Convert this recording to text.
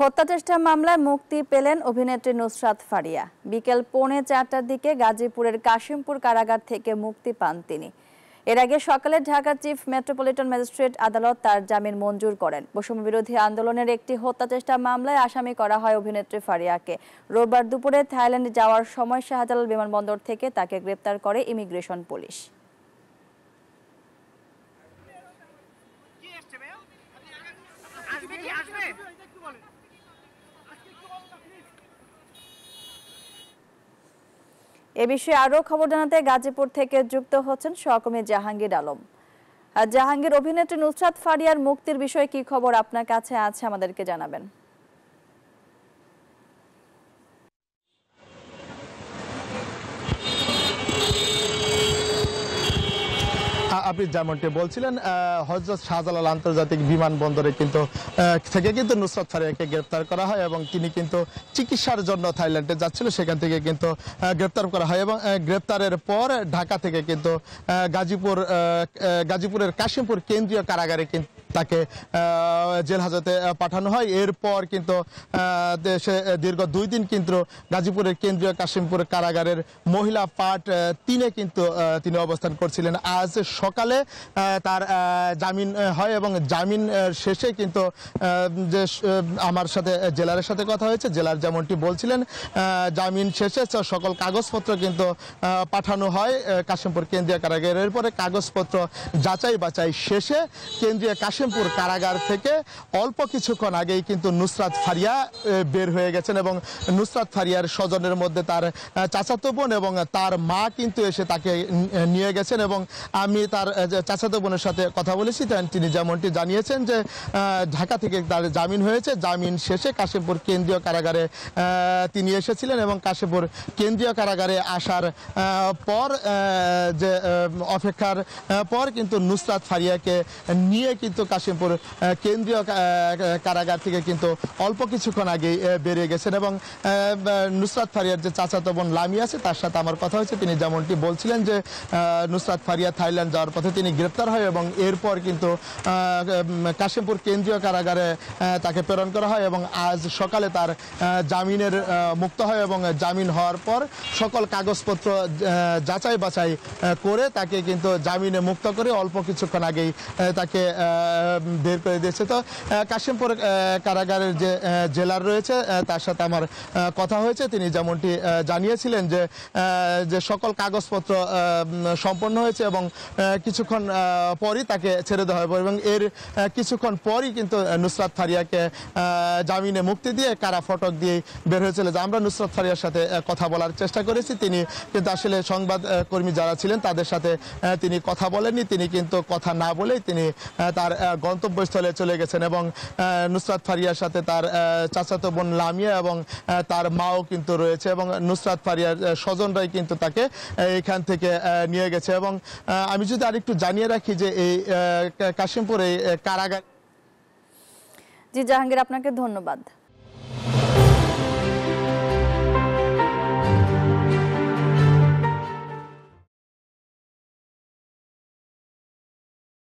হত্যাচেষ্টা মামলায় মুক্তি পেলেন অভিনেত্রী নুসরাত ফারিয়া। বিকেল 3:45টার দিকে গাজীপুরের কাশিমপুর কারাগার থেকে মুক্তি পান তিনি। এর আগে সকালে ঢাকার চিফ মেট্রোপলিটন ম্যাজিস্ট্রেট আদালত তার জামিন মঞ্জুর করেন। বৈষম্যবিরোধী আন্দোলনের একটি হত্যাচেষ্টা মামলায় আসামি করা হয় অভিনেত্রী ফারিয়াকে। রোববার দুপুরে থাইল্যান্ড যাওয়ার সময় শাহজালাল বিমানবন্দর থেকে তাকে গ্রেপ্তার করে ইমিগ্রেশন পুলিশ। এ বিষয়ে আরো খবর জানাতে গাজীপুর থেকে যুক্ত হচ্ছেন সহকর্মী জাহাঙ্গীর আলম। জাহাঙ্গীর, অভিনেত্রী নুসরাত ফারিয়ার মুক্তির বিষয়ে কি খবর আপনার কাছে আছে আমাদেরকে জানাবেন। আপনি যেমনটি বলছিলেন, হযরত শাহজালাল আন্তর্জাতিক বিমানবন্দরে কিন্তু নুসরাত ফারিয়াকে গ্রেপ্তার করা হয় এবং তিনি কিন্তু চিকিৎসার জন্য থাইল্যান্ডে যাচ্ছিল, সেখান থেকে কিন্তু গ্রেপ্তার করা হয় এবং গ্রেপ্তারের পর ঢাকা থেকে কিন্তু গাজীপুরের কাশিমপুর কেন্দ্রীয় কারাগারে কিন্তু তাকে জেল হাজতে পাঠানো হয়। এরপর কিন্তু দেশে দীর্ঘ 2 দিন কিন্তু গাজীপুরের কেন্দ্রীয় কাশিমপুর কারাগারের মহিলা পার্ট 3-এ কিন্তু তিনি অবস্থান করছিলেন। আজ সকালে তার জামিন হয় এবং জামিন শেষে কিন্তু যে আমার সাথে জেলারের সাথে কথা হয়েছে, জেলার যেমনটি বলছিলেন, জামিন শেষে সকল কাগজপত্র কিন্তু পাঠানো হয় কাশিমপুর কেন্দ্রীয় কারাগারের। এরপরে কাগজপত্র যাচাই বাছাই শেষে কেন্দ্রীয় কাশিমপুর কারাগার থেকে অল্প কিছুক্ষণ আগেই কিন্তু নুসরাত ফারিয়া বের হয়ে গেছেন এবং নুসরাত ফারিয়ার স্বজনের মধ্যে তার চাচাতো বোন এবং তার মা কিন্তু এসে তাকে নিয়ে গেছেন এবং আমি তার চাচাতো বোনের সাথে কথা বলেছি। তিনি যেমনটি জানিয়েছেন যে ঢাকা থেকে তার জামিন হয়েছে, জামিন শেষে কাশিমপুর কেন্দ্রীয় কারাগারে তিনি এসেছিলেন এবং কাশিমপুর কেন্দ্রীয় কারাগারে আসার পর যে অপেক্ষার পর কিন্তু নুসরাত ফারিয়াকে নিয়ে কিন্তু কাশিমপুর কেন্দ্রীয় কারাগার থেকে কিন্তু অল্প কিছুক্ষণ আগেই বেরিয়ে গেছেন এবং নুসরাত ফারিয়ার যে চাচাতো বোন লামি আছে তার সাথে আমার কথা হয়েছে। তিনি যেমনটি বলছিলেন যে নুসরাত ফারিয়া থাইল্যান্ড যাওয়ার পথে তিনি গ্রেপ্তার হয় এবং এরপর কিন্তু কাশিমপুর কেন্দ্রীয় কারাগারে তাকে প্রেরণ করা হয় এবং আজ সকালে তার জামিনের মুক্ত হয় এবং জামিন হওয়ার পর সকল কাগজপত্র যাচাই বাছাই করে তাকে কিন্তু জামিনে মুক্ত করে অল্প কিছুক্ষণ আগেই তাকে বের করে দিয়েছে। তো কাশিমপুর কারাগারের যে জেলার রয়েছে তার সাথে আমার কথা হয়েছে। তিনি যেমনটি জানিয়েছিলেন যে সকল কাগজপত্র সম্পন্ন হয়েছে এবং কিছুক্ষণ পরই তাকে ছেড়ে দেওয়া হবে এবং এর কিছুক্ষণ পরই কিন্তু নুসরাত ফারিয়াকে জামিনে মুক্তি দিয়ে কারা ফটক দিয়ে বের হয়েছিল। আমরা নুসরাত ফারিয়ার সাথে কথা বলার চেষ্টা করেছি, তিনি কিন্তু আসলে সংবাদ কর্মী যারা ছিলেন তাদের সাথে তিনি কথা বলেননি। তিনি কিন্তু কথা না বলেই তিনি তার গন্তব্যস্থলে চলে গেছেন এবং নুসরাত ফারিয়ার সাথে তার চাচাতো বোন লামিয়া এবং তার মাও কিন্তু রয়েছে এবং নুসরাত ফারিয়ার স্বজনরাই কিন্তু তাকে এখান থেকে নিয়ে গেছে। এবং আমি যদি আরেকটু জানিয়ে রাখি যে এই কাশিমপুর এই কারাগার। জি জাহাঙ্গীর, আপনাকে ধন্যবাদ।